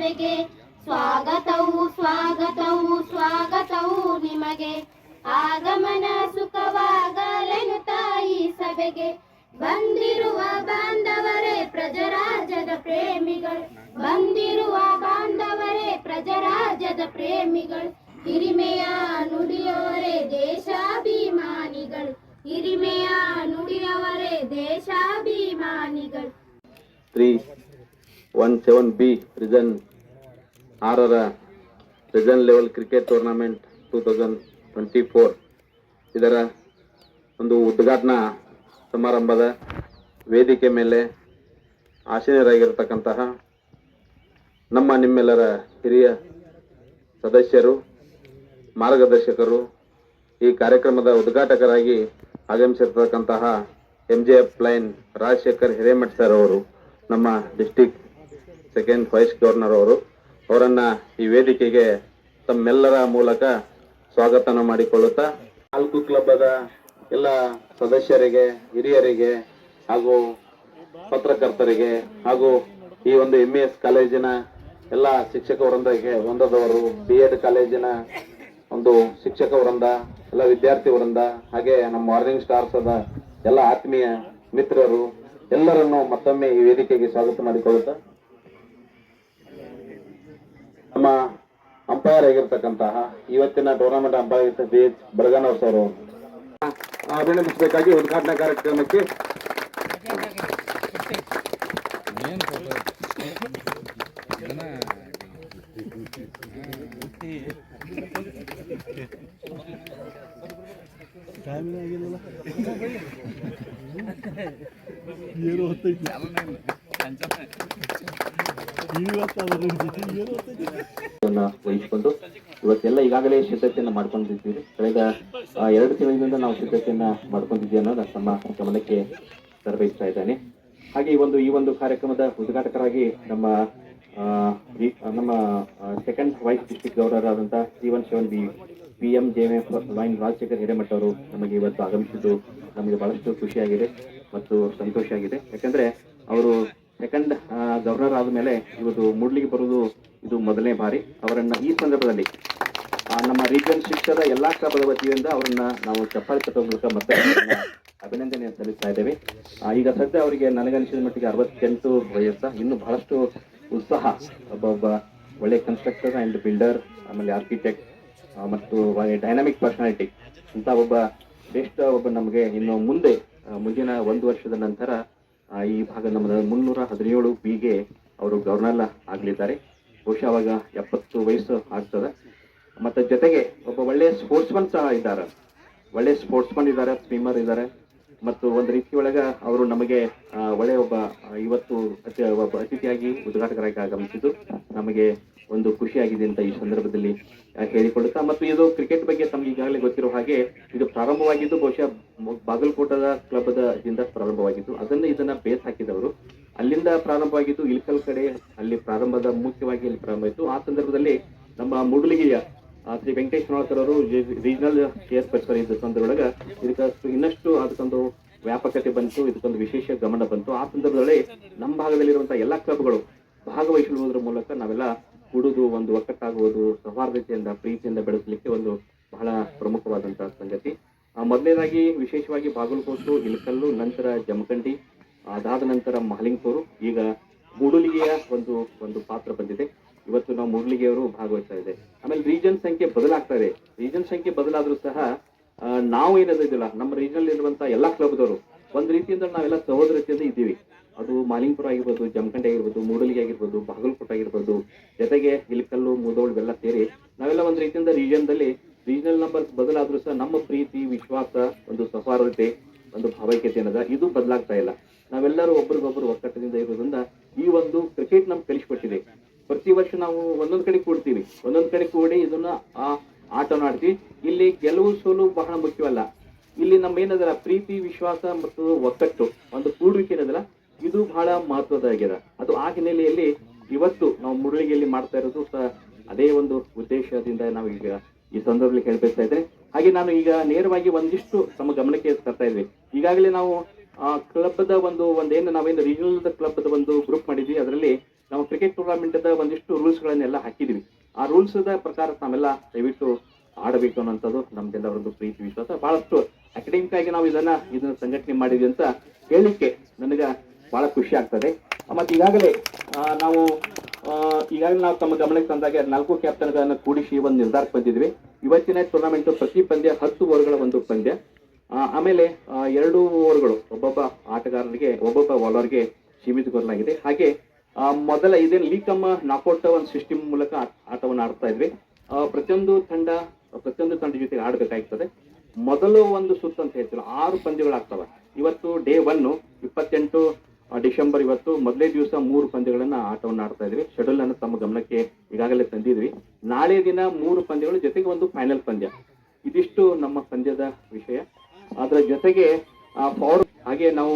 ಸಭೆಗೆ ಸ್ವಾಗತವು ಸ್ವಾಗತವು ಸ್ವಾಗತವು ನಿಮಗೆ. ಆಗಮನ ಸುಖವಾಗಲೆನು ತಾಯಿ ಸಭೆಗೆ. ಬಂದಿರುವ ಬಾಂಧವರೇ ಪ್ರಜರಾಜ್ಯದ ಪ್ರೇಮಿಗಳು, ಬಂದಿರುವ ಬಾಂಧವರೇ ಪ್ರಜರಾಜ್ಯದ ಪ್ರೇಮಿಗಳು. ಹಿರಿಮೆಯ ನುಡಿಯವರೇ ದೇಶಾಭಿಮಾನಿಗಳು, ಹಿರಿಮೆಯ ನುಡಿಯವರೇ ದೇಶಾಭಿಮಾನಿಗಳು. 317B ರೀಜನ್ 6ರ ರೀಜನ್ ಲೆವೆಲ್ ಕ್ರಿಕೆಟ್ ಟೂರ್ನಮೆಂಟ್ 2024 ಇದರ ಒಂದು ಉದ್ಘಾಟನಾ ಸಮಾರಂಭದ ವೇದಿಕೆ ಮೇಲೆ ಆಸೀನರಾಗಿರ್ತಕ್ಕಂತಹ ನಮ್ಮ ನಿಮ್ಮೆಲ್ಲರ ಹಿರಿಯ ಸದಸ್ಯರು, ಮಾರ್ಗದರ್ಶಕರು, ಈ ಕಾರ್ಯಕ್ರಮದ ಉದ್ಘಾಟಕರಾಗಿ ಆಗಮಿಸಿರ್ತಕ್ಕಂತಹ MJF lion Rajashekhar Hiremath sir ಅವರು, ನಮ್ಮ ಡಿಸ್ಟ್ರಿಕ್ಟ್ ಸೆಕೆಂಡ್ ವೈಸ್ ಗವರ್ನರ್ ಅವರು, ಅವರನ್ನ ಈ ವೇದಿಕೆಗೆ ತಮ್ಮೆಲ್ಲರ ಮೂಲಕ ಸ್ವಾಗತನ ಮಾಡಿಕೊಳ್ಳುತ್ತಾ 4 ಕ್ಲಬ್ದ ಎಲ್ಲ ಸದಸ್ಯರಿಗೆ, ಹಿರಿಯರಿಗೆ ಹಾಗೂ ಪತ್ರಕರ್ತರಿಗೆ ಹಾಗೂ ಈ ಒಂದು MES ಕಾಲೇಜಿನ ಎಲ್ಲ ಶಿಕ್ಷಕ ವೃಂದದವರು, B.Ed ಕಾಲೇಜಿನ ಒಂದು ಶಿಕ್ಷಕ ವೃಂದ, ಎಲ್ಲ ವಿದ್ಯಾರ್ಥಿ ವೃಂದ, ಹಾಗೆ ನಮ್ಮ ಮಾರ್ನಿಂಗ್ ಸ್ಟಾರ್ಸ್ ಅದ ಎಲ್ಲ ಆತ್ಮೀಯ ಮಿತ್ರರು ಎಲ್ಲರನ್ನು ಮತ್ತೊಮ್ಮೆ ಈ ವೇದಿಕೆಗೆ ಸ್ವಾಗತ ಮಾಡಿಕೊಳ್ಳುತ್ತಾ, ನಮ್ಮ ಅಂಪೈರ್ ಆಗಿರ್ತಕ್ಕಂತಹ ಇವತ್ತಿನ ಟೂರ್ನಮೆಂಟ್ ಅಂಪೈರ್ BH ಬಡಗನವ್ರ ಸರ್ ಅಭಿನಂದಿಸಬೇಕಾಗಿ ಉದ್ಘಾಟನಾ ಕಾರ್ಯಕ್ರಮಕ್ಕೆ ವಹಿಸಿಕೊಂಡು ಇವತ್ತೆಲ್ಲ ಈಗಾಗಲೇ ಸಿದ್ಧತೆಯನ್ನ ಮಾಡ್ಕೊಂಡಿದ್ದೀವಿ. ಕಳೆದ 2 ತಿಂಗಳಿಂದ ನಾವು ಸಿದ್ಧತೆಯನ್ನ ಮಾಡ್ಕೊಂಡಿದ್ದೀವಿ ಅನ್ನೋದು ನಮ್ಮ ಗಮನಕ್ಕೆ ತರಬೇತಾ ಇದ್ದೇನೆ. ಹಾಗೆ ಈ ಒಂದು ಕಾರ್ಯಕ್ರಮದ ಉದ್ಘಾಟಕರಾಗಿ ನಮ್ಮ second vice district governor 317B PMJF lion Rajashekhar Hiremath ಅವರು ನಮಗೆ ಇವತ್ತು ಆಗಮಿಸಿದ್ದು ನಮಗೆ ಬಹಳಷ್ಟು ಖುಷಿಯಾಗಿದೆ ಮತ್ತು ಸಂತೋಷ ಆಗಿದೆ. ಯಾಕಂದ್ರೆ ಅವರು ಸೆಕೆಂಡ್ ಗವರ್ನರ್ ಆದ ಮೇಲೆ ಇವತ್ತು ಮೂಡ್ಲಿಗೆ ಬರುವುದು ಇದು ಮೊದಲನೇ ಬಾರಿ. ಅವರನ್ನ ಈ ಸಂದರ್ಭದಲ್ಲಿ ನಮ್ಮ ರೀಜನ್ ಶಿಕ್ಷಕರ ಎಲ್ಲಾ ಕ್ಲಬ್ದ ವತಿಯಿಂದ ಅವರನ್ನ ನಾವು ಚಪ್ಪಾಳೆ ತಟ್ಟುವ ಮೂಲಕ ಮತ್ತೆ ಅಭಿನಂದನೆ ಸಲ್ಲಿಸ್ತಾ ಇದ್ದೇವೆ. ಈಗ ಸದ್ಯ ಅವರಿಗೆ ನನಗನಿಸಿದ ಮಟ್ಟಿಗೆ 68 ವಯಸ್ಸು. ಇನ್ನು ಬಹಳಷ್ಟು ಉತ್ಸಾಹ, ಒಬ್ಬ ಒಳ್ಳೆ ಕನ್ಸ್ಟ್ರಕ್ಟರ್ ಅಂಡ್ ಬಿಲ್ಡರ್, ಆಮೇಲೆ ಆರ್ಕಿಟೆಕ್ಟ್ ಮತ್ತು ಡೈನಾಮಿಕ್ ಪರ್ಸನಾಲಿಟಿ ಅಂತ ಒಬ್ಬ ಶ್ರೇಷ್ಠ ನಮಗೆ ಇನ್ನು ಮುಂದಿನ 1 ವರ್ಷದ ನಂತರ ಈ ಭಾಗ ನಮ್ಮ 317Bಗೆ ಅವರು ಗವರ್ನರ್ ಆಗಲಿದ್ದಾರೆ. ಬಹುಶಃ ಅವಾಗ 70 ವಯಸ್ಸು ಆಗ್ತದೆ. ಮತ್ತೆ ಜೊತೆಗೆ ಒಬ್ಬ ಒಳ್ಳೆ ಸ್ಪೋರ್ಟ್ಸ್ಮನ್ ಸಹ ಇದ್ದಾರೆ, ಒಳ್ಳೆ ಸ್ಪೋರ್ಟ್ಸ್ಮನ್ ಇದ್ದಾರೆ, ಸ್ವಿಮ್ಮರ್ ಇದ್ದಾರೆ. ಮತ್ತು ಒಂದು ರೀತಿ ಒಳಗ ಅವರು ನಮಗೆ ಒಳ್ಳೆ ಇವತ್ತು ಒಬ್ಬ ಅತಿಥಿಯಾಗಿ ಉದ್ಘಾಟಕರಾಗಿ ಆಗಮಿಸಿದ್ದು ನಮಗೆ ಒಂದು ಖುಷಿಯಾಗಿದೆ ಅಂತ ಈ ಸಂದರ್ಭದಲ್ಲಿ ಹೇಳಿಕೊಳ್ಳುತ್ತಾ, ಮತ್ತು ಇದು ಕ್ರಿಕೆಟ್ ಬಗ್ಗೆ ತಮ್ಗೆ ಈಗಾಗಲೇ ಗೊತ್ತಿರೋ ಹಾಗೆ ಇದು ಪ್ರಾರಂಭವಾಗಿದ್ದು ಬಹುಶಃ ಬಾಗಲಕೋಟದ ಕ್ಲಬ್ದಿಂದ ಪ್ರಾರಂಭವಾಗಿದ್ದು, ಇದನ್ನ ಬೇಸ್ ಹಾಕಿದವರು. ಅಲ್ಲಿಂದ ಪ್ರಾರಂಭವಾಗಿದ್ದು ಇಳಕಲ್ ಕಡೆ ಅಲ್ಲಿ ಮುಖ್ಯವಾಗಿ ಅಲ್ಲಿ ಪ್ರಾರಂಭ ಆಯಿತು. ಆ ಸಂದರ್ಭದಲ್ಲಿ ನಮ್ಮ ಮೂಡಲಗಿಯ ಶ್ರೀ ವೆಂಕಟೇಶ್ ನೋಳ್ಕರ್ ಅವರು ರೀಜನಲ್ ಚೇರ್ಪರ್ಸನ್ ಇದ್ದ ಸಂದರ್ಭದೊಳಗ ಇದಕ್ಕೆ ಇನ್ನಷ್ಟು ಅದಕ್ಕೊಂದು ವ್ಯಾಪಕತೆ ಬಂತು, ಇದಕ್ಕೊಂದು ವಿಶೇಷ ಗಮನ ಬಂತು. ಆ ಸಂದರ್ಭದಲ್ಲಿ ನಮ್ಮ ಭಾಗದಲ್ಲಿರುವಂತಹ ಎಲ್ಲಾ ಕ್ಲಬ್ಗಳು ಭಾಗವಹಿಸುವುದರ ಮೂಲಕ ನಾವೆಲ್ಲ ಕೂಡುವುದು, ಒಂದು ಒಕ್ಕಟ್ಟಾಗುವುದು, ಸೌಹಾರ್ದತೆಯಿಂದ ಪ್ರೀತಿಯಿಂದ ಬೆಳೆಸಲಿಕ್ಕೆ ಒಂದು ಬಹಳ ಪ್ರಮುಖವಾದಂತಹ ಸಂಗತಿ. ಮೊದಲನೇದಾಗಿ ವಿಶೇಷವಾಗಿ ಬಾಗಲಕೋಟು, ಇಳಕಲ್ಲು, ನಂತರ ಜಮಖಂಡಿ, ಅದಾದ ನಂತರ ಮಹಲಿಂಗಪುರು, ಈಗ ಮೂಡಲಿಗೆಯ ಒಂದು ಪಾತ್ರ ಬಂದಿದೆ. ಇವತ್ತು ನಾವು ಮೂಡಲಿಗೆಯವರು ಭಾಗವಹಿಸ್ತಾ ಇದೆ. ಆಮೇಲೆ ರೀಜನ್ ಸಂಖ್ಯೆ ಬದಲಾಗ್ತಾ ಇದೆ. ರೀಜನ್ ಸಂಖ್ಯೆ ಬದಲಾದ್ರೂ ಸಹ ನಾವು ಏನದಿಲ್ಲ, ನಮ್ಮ ರೀಜನ್ ಇರುವಂತಹ ಎಲ್ಲಾ ಕ್ಲಬ್ದವರು ಒಂದ್ ರೀತಿಯಿಂದ ನಾವೆಲ್ಲ ಸಹೋದರತೆಯಿಂದ ಇದ್ದೀವಿ. ಅದು ಮಾಲಿಂಗಪುರ ಆಗಿರ್ಬೋದು, ಜಮಖಂಡಿ ಆಗಿರ್ಬೋದು, ಮೂಡಲಿಗೆ ಆಗಿರ್ಬೋದು, ಬಾಗಲಕೋಟೆ ಆಗಿರ್ಬೋದು, ಜೊತೆಗೆ ಇಳಕಲ್ಲು, ಮುಧೋಳ್ ಇವೆಲ್ಲ ಸೇರಿ ನಾವೆಲ್ಲ ಒಂದ್ ರೀತಿಯಿಂದ ರೀಜನಲ್ ನಂಬರ್ಸ್ ಬದಲಾದ್ರೂ ಸಹ ನಮ್ಮ ಪ್ರೀತಿ, ವಿಶ್ವಾಸ, ಒಂದು ಸೌಹಾರ್ದತೆ, ಒಂದು ಭಾವೈಕ್ಯತೆ ಅನ್ನೋದ ಇದು ಬದಲಾಗ್ತಾ ಇಲ್ಲ. ನಾವೆಲ್ಲರೂ ಒಬ್ರಿಗೊಬ್ರು ಒಕ್ಕಟ್ಟದಿಂದ ಇರೋದ್ರಿಂದ ಈ ಒಂದು ಕ್ರಿಕೆಟ್ ನಮ್ಗೆ ಕಲಿಸ್ಕೊಟ್ಟಿದೆ. ಪ್ರತಿ ವರ್ಷ ನಾವು ಒಂದೊಂದ್ ಕಡೆ ಕೂಡ್ತೀವಿ, ಒಂದೊಂದ್ ಕಡೆ ಕೂಡಿ ಇದನ್ನ ಆಟನ ಆಡ್ತೀವಿ. ಇಲ್ಲಿ ಗೆಲುವು ಸೋಲು ಬಹಳ ಮುಖ್ಯವಲ್ಲ. ಇಲ್ಲಿ ನಮ್ಮ ಏನದಲ್ಲ ಪ್ರೀತಿ, ವಿಶ್ವಾಸ ಮತ್ತು ಒಕ್ಕಟ್ಟು, ಒಂದು ಕೂಡುವಿಕೆ ಏನದಲ್ಲ ಇದು ಬಹಳ ಮಹತ್ವದಾಗಿದೆ. ಅದು ಆ ಹಿನ್ನೆಲೆಯಲ್ಲಿ ಇವತ್ತು ನಾವು ಮುರಳಿಗೆಯಲ್ಲಿ ಮಾಡ್ತಾ ಇರೋದು ಸಹ ಅದೇ ಒಂದು ಉದ್ದೇಶದಿಂದ ನಾವು ಈಗ ಈ ಸಂದರ್ಭದಲ್ಲಿ ಹೇಳ್ತಾ ಇದ್ದೇನೆ. ಹಾಗೆ ನಾನು ಈಗ ನೇರವಾಗಿ ಒಂದಿಷ್ಟು ತಮ್ಮ ಗಮನಕ್ಕೆ ತರ್ತಾ ಇದ್ವಿ. ಈಗಾಗಲೇ ನಾವು ಕ್ಲಬ್ದ ಒಂದೇನು ನಾವೇನು ರೀಜನಲ್ ಕ್ಲಬ್ದ ಒಂದು ಗ್ರೂಪ್ ಮಾಡಿದ್ವಿ. ಅದರಲ್ಲಿ ನಾವು ಕ್ರಿಕೆಟ್ ಟೂರ್ನಮೆಂಟ್ದ ಒಂದಿಷ್ಟು ರೂಲ್ಸ್ಗಳನ್ನೆಲ್ಲ ಹಾಕಿದ್ವಿ. ಆ ರೂಲ್ಸ್ದ ಪ್ರಕಾರ ತಾವೆಲ್ಲ ದಯವಿಟ್ಟು ಆಡಬೇಕು ಅನ್ನೋಂಥದ್ದು ನಮ್ದೆಲ್ಲವರದ್ದು ಪ್ರೀತಿ ವಿಶ್ವಾಸ. ಬಹಳಷ್ಟು ಅಕಾಡೆಮಿಕ್ ಆಗಿ ನಾವು ಇದನ್ನ ಸಂಘಟನೆ ಮಾಡಿದ್ವಿ ಅಂತ ಹೇಳಿಕ್ಕೆ ನನಗೆ ಬಹಳ ಖುಷಿ ಆಗ್ತದೆ. ಮತ್ತು ಈಗಾಗಲೇ ನಾವು ತಮ್ಮ ಗಮನಕ್ಕೆ ತಂದಾಗ 4 ಕ್ಯಾಪ್ಟನ್ಗಳನ್ನು ಕೂಡಿಸಿ ಒಂದು ನಿರ್ಧಾರಕ್ಕೆ ಬಂದಿದ್ವಿ. ಇವತ್ತಿನ ಟೂರ್ನಮೆಂಟ್ ಪ್ರತಿ ಪಂದ್ಯ 10 ಓವರ್ಗಳ ಒಂದು ಪಂದ್ಯ, ಆಮೇಲೆ 2 ಓವರ್ಗಳು ಒಬ್ಬೊಬ್ಬ ಆಟಗಾರರಿಗೆ ಒಬ್ಬೊಬ್ಬ ಬಾಲರ್ಗೆ ಸೀಮಿತಗೊಳ್ಳಲಾಗಿದೆ. ಹಾಗೆ ಮೊದಲ ಇದೇನು ಲೀಗ್ ಕಮ್ ನಾಕೌಟ್ ಒಂದು ಸಿಸ್ಟಮ್ ಮೂಲಕ ಆಟವನ್ನು ಆಡ್ತಾ ಇದ್ವಿ. ಪ್ರತಿಯೊಂದು ತಂಡ ಜೊತೆಗೆ ಆಡಬೇಕಾಗ್ತದೆ. ಮೊದಲು ಒಂದು ಸುತ್ತು ಅಂತ ಹೇಳ್ತೀವಿ, 6 ಪಂದ್ಯಗಳಾಗ್ತವೆ. ಇವತ್ತು ಡೇ 1 28 ಡಿಸೆಂಬರ್, ಇವತ್ತು ಮೊದಲೇ ದಿವಸ 3 ಪಂದ್ಯಗಳನ್ನ ಆಟವನ್ನು ಆಡ್ತಾ ಇದ್ವಿ. ಶೆಡ್ಯೂಲ್ ಅನ್ನು ತಮ್ಮ ಗಮನಕ್ಕೆ ಈಗಾಗಲೇ ತಂದಿದ್ವಿ. ನಾಳೆ ದಿನ 3 ಪಂದ್ಯಗಳು ಜೊತೆಗೆ ಒಂದು ಫೈನಲ್ ಪಂದ್ಯ. ಇದಿಷ್ಟು ನಮ್ಮ ಪಂದ್ಯದ ವಿಷಯ. ಅದರ ಜೊತೆಗೆ ಪವರ್, ಹಾಗೆ ನಾವು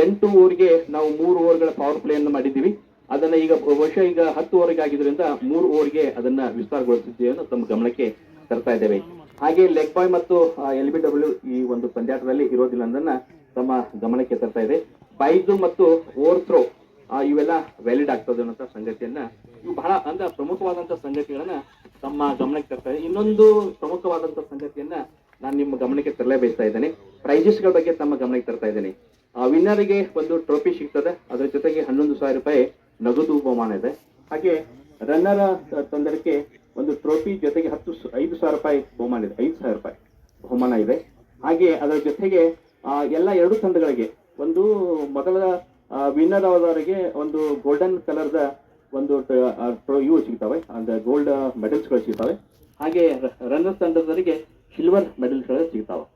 8 ಓವರ್ಗೆ ನಾವು 3 ಓವರ್ಗಳ ಪವರ್ ಪ್ಲೇ ಅನ್ನು ಮಾಡಿದ್ದೀವಿ. ಅದನ್ನ ಈಗ ಬಹುಶಃ ಈಗ 10 ಓವರ್ಗೆ ಆಗಿದ್ರಿಂದ 3 ಓವರ್ಗೆ ಅದನ್ನ ವಿಸ್ತಾರಗೊಳಿಸಿದ್ದೇವೆ ಅನ್ನೋ ತಮ್ಮ ಗಮನಕ್ಕೆ ತರ್ತಾ ಇದ್ದೇವೆ. ಹಾಗೆ ಲೆಗ್ ಬಾಯ್ ಮತ್ತು LBW ಈ ಒಂದು ಪಂದ್ಯಾಟದಲ್ಲಿ ಇರೋದಿಲ್ಲ ಅನ್ನೋದನ್ನ ತಮ್ಮ ಗಮನಕ್ಕೆ ತರ್ತಾ ಇದೆ. ಬೈದು ಮತ್ತು ಓವರ್ ಥ್ರೋ ಇವೆಲ್ಲ ವ್ಯಾಲಿಡ್ ಆಗ್ತದೆ ಅನ್ನೋ ಸಂಗತಿಯನ್ನ, ಇವು ಬಹಳ ಪ್ರಮುಖವಾದಂತಹ ಸಂಗತಿಗಳನ್ನ ತಮ್ಮ ಗಮನಕ್ಕೆ ತರ್ತಾ ಇದೆ. ಇನ್ನೊಂದು ಪ್ರಮುಖವಾದಂತಹ ಸಂಗತಿಯನ್ನ ನಾನು ನಿಮ್ಮ ಗಮನಕ್ಕೆ ತರಲೇ ಬಯಸ್ತಾ ಇದ್ದೇನೆ. ಪ್ರೈಸಸ್ಗಳ ಬಗ್ಗೆ ತಮ್ಮ ಗಮನಕ್ಕೆ ತರ್ತಾ ಇದ್ದೇನೆ. ವಿನ್ನರ್ಗೆ ಒಂದು ಟ್ರೋಫಿ ಸಿಗ್ತದೆ, ಅದರ ಜೊತೆಗೆ 11,000 ರೂಪಾಯಿ ನಗದು ಬಹುಮಾನ ಇದೆ. ಹಾಗೆ ರನ್ನರ್ ತಂಡಕ್ಕೆ ಒಂದು ಟ್ರೋಫಿ ಜೊತೆಗೆ 5,000 ರೂಪಾಯಿ ಬಹುಮಾನ ಇದೆ. 5,000 ರೂಪಾಯಿ ಬಹುಮಾನ ಇದೆ. ಹಾಗೆ ಅದರ ಜೊತೆಗೆ ಎಲ್ಲ 2 ತಂಡಗಳಿಗೆ ಒಂದು ಮೊದಲ ವಿನ್ನರ್ ಆದವರಿಗೆ ಒಂದು ಗೋಲ್ಡನ್ ಕಲರ್ದ ಒಂದು ಇವು ಸಿಗ್ತವೆ, ಅಂದ್ರೆ ಗೋಲ್ಡ್ ಮೆಡಲ್ಸ್ಗಳು ಸಿಗ್ತವೆ. ಹಾಗೆ ರನ್ನರ್ ತಂಡದವರಿಗೆ ಸಿಲ್ವರ್ ಮೆಡಲ್ಸ್ಗಳು ಸಿಗ್ತಾವೆ.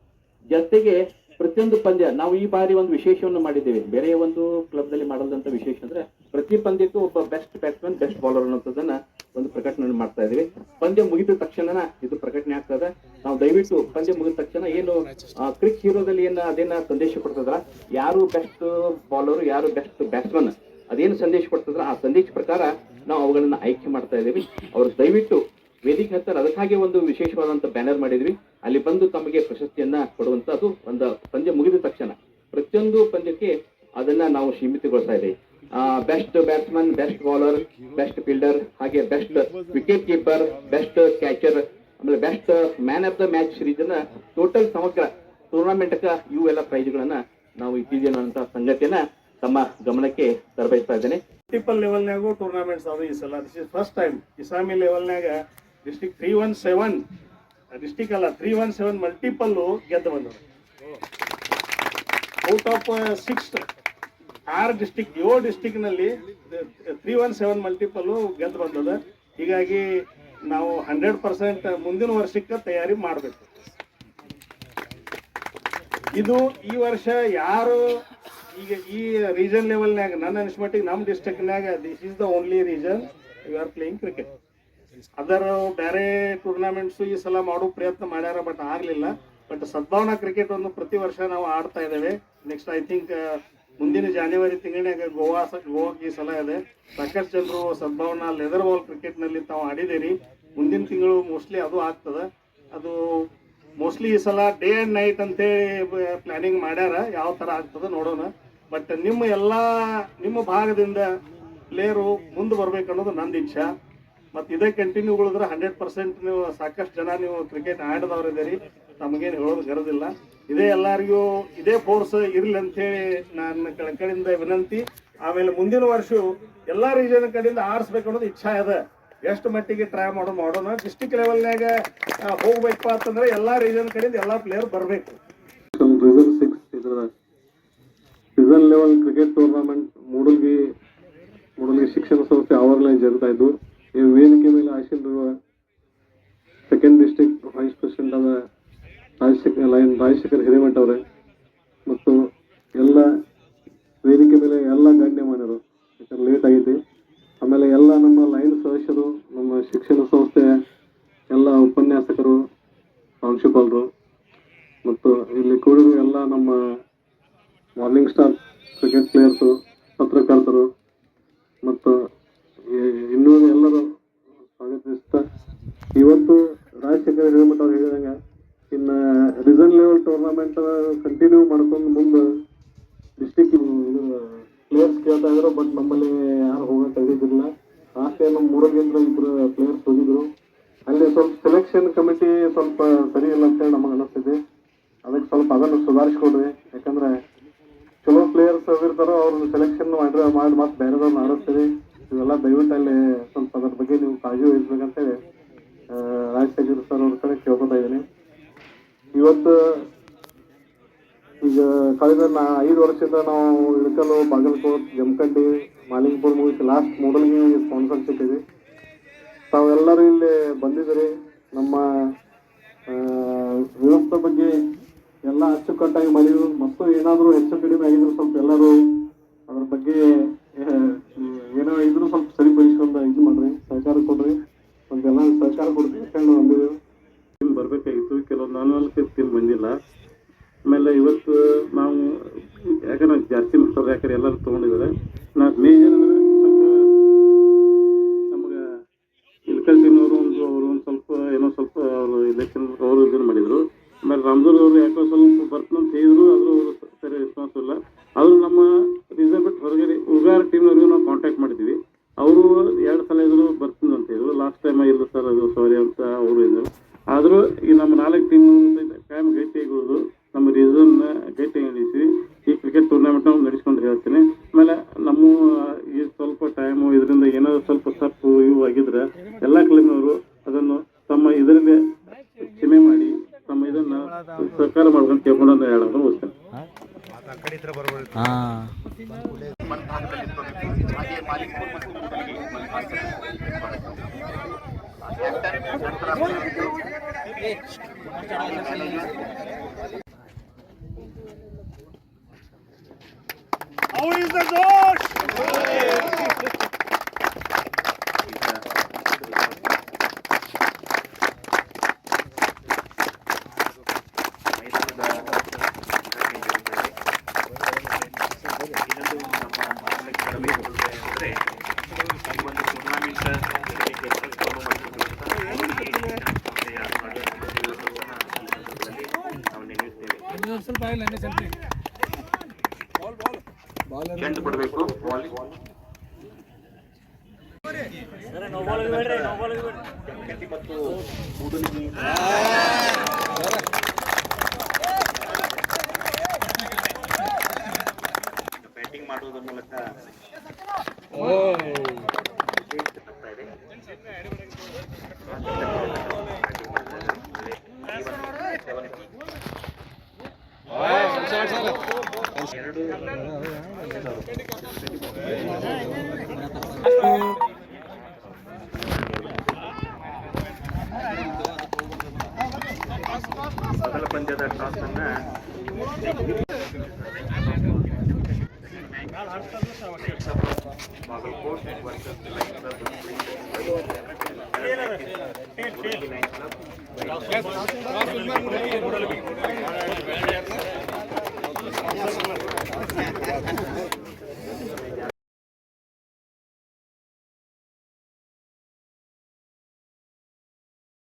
ಜೊತೆಗೆ ಪ್ರತಿಯೊಂದು ಪಂದ್ಯ ನಾವು ಈ ಬಾರಿ ಒಂದು ವಿಶೇಷವನ್ನು ಮಾಡಿದ್ದೇವೆ. ಬೇರೆ ಒಂದು ಕ್ಲಬ್ದಲ್ಲಿ ಮಾಡದಂತ ವಿಶೇಷ ಅಂದ್ರೆ ಪ್ರತಿ ಪಂದ್ಯಕ್ಕೂ ಒಬ್ಬ ಬೆಸ್ಟ್ ಬ್ಯಾಟ್ಸ್ಮನ್, ಬೆಸ್ಟ್ ಬೌಲರ್ ಅನ್ನೋದನ್ನ ಒಂದು ಪ್ರಕಟಣೆ ಮಾಡ್ತಾ ಇದೀವಿ. ಪಂದ್ಯ ಮುಗಿದ ತಕ್ಷಣ ಇದು ಪ್ರಕಟಣೆ ಆಗ್ತದೆ. ನಾವು ದಯವಿಟ್ಟು ಪಂದ್ಯ ಮುಗಿದ ತಕ್ಷಣ ಏನು ಕ್ರಿಕ್ ಹೀರೋದಲ್ಲಿ ಅದೇನ ಸಂದೇಶ ಕೊಡ್ತದ್ರ, ಯಾರು ಬೆಸ್ಟ್ ಬೌಲರ್, ಯಾರು ಬೆಸ್ಟ್ ಬ್ಯಾಟ್ಸ್ಮನ್, ಅದೇನು ಸಂದೇಶ ಕೊಡ್ತದ್ರ ಆ ಸಂದೇಶ ಪ್ರಕಾರ ನಾವು ಅವುಗಳನ್ನ ಆಯ್ಕೆ ಮಾಡ್ತಾ ಇದ್ದೀವಿ. ಅವರು ದಯವಿಟ್ಟು ವೇದಿಕೆ ಹತ್ತರ ಅದಕ್ಕಾಗಿ ಒಂದು ವಿಶೇಷವಾದಂತ ಬ್ಯಾನರ್ ಮಾಡಿದ್ವಿ. ಅಲ್ಲಿ ಬಂದು ತಮಗೆ ಪ್ರಶಸ್ತಿಯನ್ನ ಕೊಡುವಂತದ್ದು ಒಂದು ಪಂದ್ಯ ಮುಗಿದ ತಕ್ಷಣ ಪ್ರತಿಯೊಂದು ಪಂದ್ಯಕ್ಕೆ ಅದನ್ನ ನಾವು ಸೀಮಿತಗೊಳಿಸ್ತಾ ಇದ್ದೀವಿ. Best batsman, best bowler, best fielder, ಹಾಗೆ best wicket keeper, best catcher, ಆಮೇಲೆ best man of the match series ಅನ್ನ ಟೋಟಲ್ ಸಮಗ್ರ ಟೂರ್ನಮೆಂಟ್ ಇವೆಲ್ಲ ಪ್ರೈಸ್ಗಳನ್ನ ನಾವು ಇಟ್ಟಿದ್ದೇನೆ ಅಂತ ಸಂಗತಿಯನ್ನ ತಮ್ಮ ಗಮನಕ್ಕೆ ತರಬಯಸ್ತಾ ಇದ್ದೇನೆ. ಮಲ್ಟಿಪಲ್ ಲೆವೆಲ್ನಾಗೂ ಟೂರ್ನಮೆಂಟ್ಸ್ ಅವು ಈ ಸಲ. ದಿಸ್ ಇಸ್ ಫಸ್ಟ್ ಟೈಮ್ ಇಸಾಮಿ ಲೆವೆಲ್ನಾಗ ಡಿಸ್ಟ್ರಿಕ್ಟ್ 317 ಡಿಸ್ಟ್ರಿಕ್ಟ್ ಅಲ್ಲ 317 ಮಲ್ಟಿಪಲ್ ಗೆದ್ದು ಬಂದವರು. ಔಟ್ ಆಫ್ 6 ಡಿಸ್ಟ್ರಿಕ್ಟ್ 7 ಡಿಸ್ಟ್ರಿಕ್ಟ್ನಲ್ಲಿ 317 ಮಲ್ಟಿಪಲ್ ಗೆದ್ದು ಬಂದದ. ಹೀಗಾಗಿ ನಾವು 100% ಮುಂದಿನ ವರ್ಷಕ್ಕೆ ತಯಾರಿ ಮಾಡಬೇಕು. ಇದು ಈ ವರ್ಷ ಯಾರು ಈಗ ಈ ರೀಜನ್ ಲೆವೆಲ್ನಾಗ ನನ್ನ ಅನಿಸ್ಮಟ್ಟಿಗೆ ನಮ್ಮ ಡಿಸ್ಟ್ರಿಕ್ಟ್ನಾಗ this is the only region you are playing cricket. ಅದರ ಬೇರೆ ಟೂರ್ನಮೆಂಟ್ಸ್ ಈ ಸಲ ಮಾಡೋ ಪ್ರಯತ್ನ ಮಾಡ್ಯಾರ, ಬಟ್ ಆಗಲಿಲ್ಲ. ಬಟ್ ಸದ್ಭಾವನಾ ಕ್ರಿಕೆಟ್ ಒಂದು ಪ್ರತಿ ವರ್ಷ ನಾವು ಆಡ್ತಾ ಇದ್ದೇವೆ. ನೆಕ್ಸ್ಟ್ ಐ ಥಿಂಕ್ ಮುಂದಿನ ಜಾನ್ವರಿ ತಿಂಗಳಿನಾಗ ಗೋವಾಕ್ಕೆ ಈ ಸಲ ಇದೆ. ಸಾಕಷ್ಟು ಜನರು ಸದ್ಭಾವನಾ ಲೆದರ್ ಬಾಲ್ ಕ್ರಿಕೆಟ್ನಲ್ಲಿ ತಾವು ಆಡಿದ್ದೀರಿ. ಮುಂದಿನ ತಿಂಗಳು ಮೋಸ್ಟ್ಲಿ ಅದು ಆಗ್ತದೆ. ಅದು ಮೋಸ್ಟ್ಲಿ ಈ ಸಲ ಡೇ ಆ್ಯಂಡ್ ನೈಟ್ ಅಂತೇಳಿ ಪ್ಲಾನಿಂಗ್ ಮಾಡ್ಯಾರ. ಯಾವ ಥರ ಆಗ್ತದೆ ನೋಡೋಣ. ಬಟ್ ನಿಮ್ಮ ಭಾಗದಿಂದ ಪ್ಲೇಯರು ಮುಂದೆ ಬರ್ಬೇಕು ಅನ್ನೋದು ನಂದು ಇಚ್ಛಾ. ಮತ್ತು ಇದೇ ಕಂಟಿನ್ಯೂ ಉಳಿದ್ರೆ 100% ನೀವು ಸಾಕಷ್ಟು ಜನ ನೀವು ಕ್ರಿಕೆಟ್ ಆಡಿದವ್ರು ಇದ್ದೀರಿ, ತಮಗೇನು ಹೇಳೋದು ಗರದಿಲ್ಲ. ಇದೇ ಎಲ್ಲರಿಗೂ ಇದೇ ಫೋರ್ಸ್ ಇರಲಿ ಅಂತೇಳಿ ನನ್ನ ಕಡೆಯಿಂದ ವಿನಂತಿ. ಆಮೇಲೆ ಮುಂದಿನ ವರ್ಷ ಎಲ್ಲ ರೀಜನ್ ಕಡೆಯಿಂದ ಆಡಿಸ್ಬೇಕು ಅನ್ನೋದು ಇಚ್ಛಾ ಇದೆ. ಎಷ್ಟು ಮಟ್ಟಿಗೆ ಟ್ರೈ ಮಾಡೋಣ. ಡಿಸ್ಟಿಕ್ ಲೆವೆಲ್ನಾಗ ಹೋಗ್ಬೇಕಪ್ಪ ಅಂತಂದ್ರೆ ಎಲ್ಲ ರೀಜನ್ ಕಡೆಯಿಂದ ಎಲ್ಲ ಪ್ಲೇಯರ್ ಬರಬೇಕು. Region level cricket tournament Mudalgi ಶಿಕ್ಷಣ ಸಂಸ್ಥೆ ಆವರಣದಲ್ಲಿ ಜರುಗ್ತಾ ಇದ್ದು, ಈ ವೇದಿಕೆ ಮೇಲೆ ಆಶೀರ್ವ ಸೆಕೆಂಡ್ ಡಿಸ್ಟ್ರಿಕ್ಟ್ ವೈಸ್ ಪ್ರೆಸಿಡೆಂಟ್ ಆದ ರಾಜಶೇಖರ್ ಹಿರೇಮಠ ಅವರೇ ಮತ್ತು ಎಲ್ಲ ವೇದಿಕೆ ಮೇಲೆ ಎಲ್ಲ ಗಣ್ಯಮಾನ್ಯರು, ಯಾಕಂದ್ರೆ ಲೇಟ್ ಆಗೈತಿ. ಆಮೇಲೆ ಎಲ್ಲ ನಮ್ಮ ಲೈನ್ ಸದಸ್ಯರು, ನಮ್ಮ ಶಿಕ್ಷಣ ಸಂಸ್ಥೆಯ ಎಲ್ಲ ಉಪನ್ಯಾಸಕರು, ಪ್ರಾಂಶುಪಾಲರು ಮತ್ತು ಇಲ್ಲಿ ಕೂಡಿರುವ ಎಲ್ಲ ನಮ್ಮ ಮಾರ್ನಿಂಗ್ ಸ್ಟಾರ್ ಕ್ರಿಕೆಟ್ ಪ್ಲೇಯರ್ಸು, ಪತ್ರಕರ್ತರು ಮತ್ತು ಇನ್ನೂ ಎಲ್ಲರೂ ಸ್ವಾಗತಿಸ್ತಾ, ಇವತ್ತು ರಾಜಶೇಖರ್ ಹಿರೇಮಠ ಅವ್ರು ಹೇಳಿದಂಗೆ ಇನ್ನು ರೀಜನ್ ಲೆವೆಲ್ ಟೂರ್ನಮೆಂಟ್ ಕಂಟಿನ್ಯೂ ಮಾಡ್ಕೊಂಡು ಮುಂದೆ ಡಿಸ್ಟಿಕ್ ಪ್ಲೇಯರ್ಸ್ ಕೇಳ್ತಾ ಇದ್ರು, ಬಟ್ ನಮ್ಮಲ್ಲಿ ಯಾರು ಹೋಗಕ್ಕೆ ಆಗಿದ್ದಿಲ್ಲ. ಲಾಸ್ಟ್ ಟೈಮ್ ನಮ್ಮ ಮೂರರಿಂದ ಇಬ್ಬರು ಪ್ಲೇಯರ್ಸ್ ಹೋಗಿದ್ರು. ಅಲ್ಲಿ ಸ್ವಲ್ಪ ಸೆಲೆಕ್ಷನ್ ಕಮಿಟಿ ಸ್ವಲ್ಪ ಸರಿ ಇಲ್ಲ ಅಂತೇಳಿ ನಮಗೆ ಅನಿಸ್ತಿದೆ. ಅದಕ್ಕೆ ಸ್ವಲ್ಪ ಅದನ್ನು ಸುಧಾರಿಸ್ಕೊಡ್ರಿ. ಯಾಕಂದ್ರೆ ಚಲೋ ಪ್ಲೇಯರ್ಸ್ ಇರ್ತಾರೋ ಅವ್ರನ್ನ ಸೆಲೆಕ್ಷನ್ ಮಾಡಿ ಮತ್ತೆ ಬೇರೆದವ್ರನ್ನ ಆಡಿಸ್ತೀವಿ. ಇವೆಲ್ಲ ದಯವಿಟ್ಟು ಅಲ್ಲಿ ಸ್ವಲ್ಪ ಅದ್ರ ಬಗ್ಗೆ ನೀವು ಕಾಳಜಿ ವಹಿಸ್ಬೇಕಂತೇಳಿ ರಾಜಶೇಖರ್ ಸರ್ ಅವ್ರ ಕಡೆ ಕೇಳ್ಕೊತಾ ಇದ್ದೀನಿ. ಇವತ್ತು ಈಗ ಕಳೆದ 5 ವರ್ಷದಿಂದ ನಾವು ಇಳಕಲ್ಲು, ಬಾಗಲಕೋಟ್, ಜಮಖಂಡಿ, ಮಾಲಿಂಗಪುರ ಮುಗಿಸಿ ಲಾಸ್ಟ್ ಮೂಡಲ್ಗಿ ಸ್ಪಾನ್ಸರ್ಶಿಪ್ ಇದೆ. ತಾವೆಲ್ಲರೂ ಇಲ್ಲಿ ಬಂದಿದ್ದೀರಿ. ನಮ್ಮ ವ್ಯವಸ್ಥೆ ಬಗ್ಗೆ ಎಲ್ಲ ಅಚ್ಚುಕಟ್ಟಾಗಿ ಮಾಡಿದ್ರು. ಮತ್ತು ಏನಾದರೂ ಹೆಚ್ಚು ಕಡಿಮೆ ಆಗಿದ್ರು ಸ್ವಲ್ಪ ಎಲ್ಲರೂ ಅದ್ರ ಬಗ್ಗೆ ಏನೋ ಇದ್ರು ಸ್ವಲ್ಪ ಸರಿಪಡಿಸ್ಕೊಂಡು ಇದು ಮಾಡ್ರಿ, ಸಹಕಾರ ಕೊಡ್ರಿ. ಸ್ವಲ್ಪ ಎಲ್ಲ ಸಹಕಾರ ಕೊಡ್ರಿ ಯಾಕಂದ್ರೆ ಬಂದಿದ್ದೀವಿ. ಟೀಮ್ ಬರಬೇಕಾಗಿತ್ತು, ಕೆಲವೊಂದು 4 ಟೀಮ್ ಬಂದಿಲ್ಲ. ಆಮೇಲೆ ಇವತ್ತು ನಾವು ಯಾಕಂದ್ರೆ ಜಾಸ್ತಿ ಮಾಡ್ತಾರೆ, ಯಾಕಂದ್ರೆ ಎಲ್ಲರೂ ತೊಗೊಂಡಿದ್ದಾರೆ. ಮೇಜರ್ ಅಂದರೆ ನಮಗೆ ಇಳಕಲ್ ಟೀಮ್ನವರು ಅವರು ಒಂದು ಸ್ವಲ್ಪ ಏನೋ ಸ್ವಲ್ಪ ಅವರು ಇಲೆಕ್ಷನ್ ಅವರು ಇದನ್ನು ಮಾಡಿದರು. ಆಮೇಲೆ ರಾಮದೂರ್ ಅವರು ಯಾಕೋ ಸ್ವಲ್ಪ ಬರ್ತಂತ ಹೇಳಿದ್ರು, ಆದರೂ ಅವರು ಸರಿ ರೆಸ್ಪಾನ್ಸ್ ಇಲ್ಲ. ಅವರು ನಮ್ಮ ರಿಸರ್ವ್ ಬಿಟ್ಟು ಹೊರಗಡೆ ಉಗಾರ ಟೀಮ್ನವ್ರಿಗೂ ನಾವು ಕಾಂಟ್ಯಾಕ್ಟ್ ಮಾಡಿದ್ವಿ. ಅವರು 2 ಸಲ ಇದ್ರು ಬರ್ತೀನಿ ಅಂತ ಹೇಳಿದ್ರು. ಲಾಸ್ಟ್ ಟೈಮ್ ಇಲ್ಲ ಸರ್ ಅದು ಸಾರಿ ಅಂತ ಅವರು ಇದ್ರು. ಆದರೂ ಈ ನಮ್ಮ 4 ಟೀಮ್ ಕಾಯಂ ಗಟ್ಟಿಯಾಗಿರೋದು ನಮ್ಮ ರೀಸನ್ ಗಟ್ಟಿ ನಡೆಸಿ ಈ ಕ್ರಿಕೆಟ್ ಟೂರ್ನಮೆಂಟ್ ನಾವು ನಡೆಸ್ಕೊಂಡು ಹೇಳ್ತೀನಿ. ಆಮೇಲೆ ನಮ್ಮ ಈ ಸ್ವಲ್ಪ ಟೈಮು ಇದರಿಂದ ಏನಾದರೂ ಸ್ವಲ್ಪ ತಪ್ಪು ಇವು ಆಗಿದ್ರೆ ಎಲ್ಲ ಕ್ಲಬ್ನವರು ಅದನ್ನು ತಮ್ಮ ಇದರಲ್ಲಿ ಕ್ಷಮೆ ಮಾಡಿ ತಮ್ಮ ಇದನ್ನು ಸಹಕಾರ ಮಾಡ್ಕೊಂಡು ಕೇಳ್ಕೊಂಡು ಹೇಳೋದು ಹೋಗ್ತೇನೆ. How is the Josh? ಚೆಂಡು ಕೊಡಬೇಕು. ಮತ್ತು ಬ್ಯಾಟಿಂಗ್ ಮಾಡುವುದರ ಮೂಲಕ ಮೊದಲ ಪಂದ್ಯದ ಟಾಸ್ ಅನ್ನ ಬಾಗಲಕೋಟ್ ವರ್ಸಸ್ ಲೈನ್ಸ್ ಕ್ಲಬ್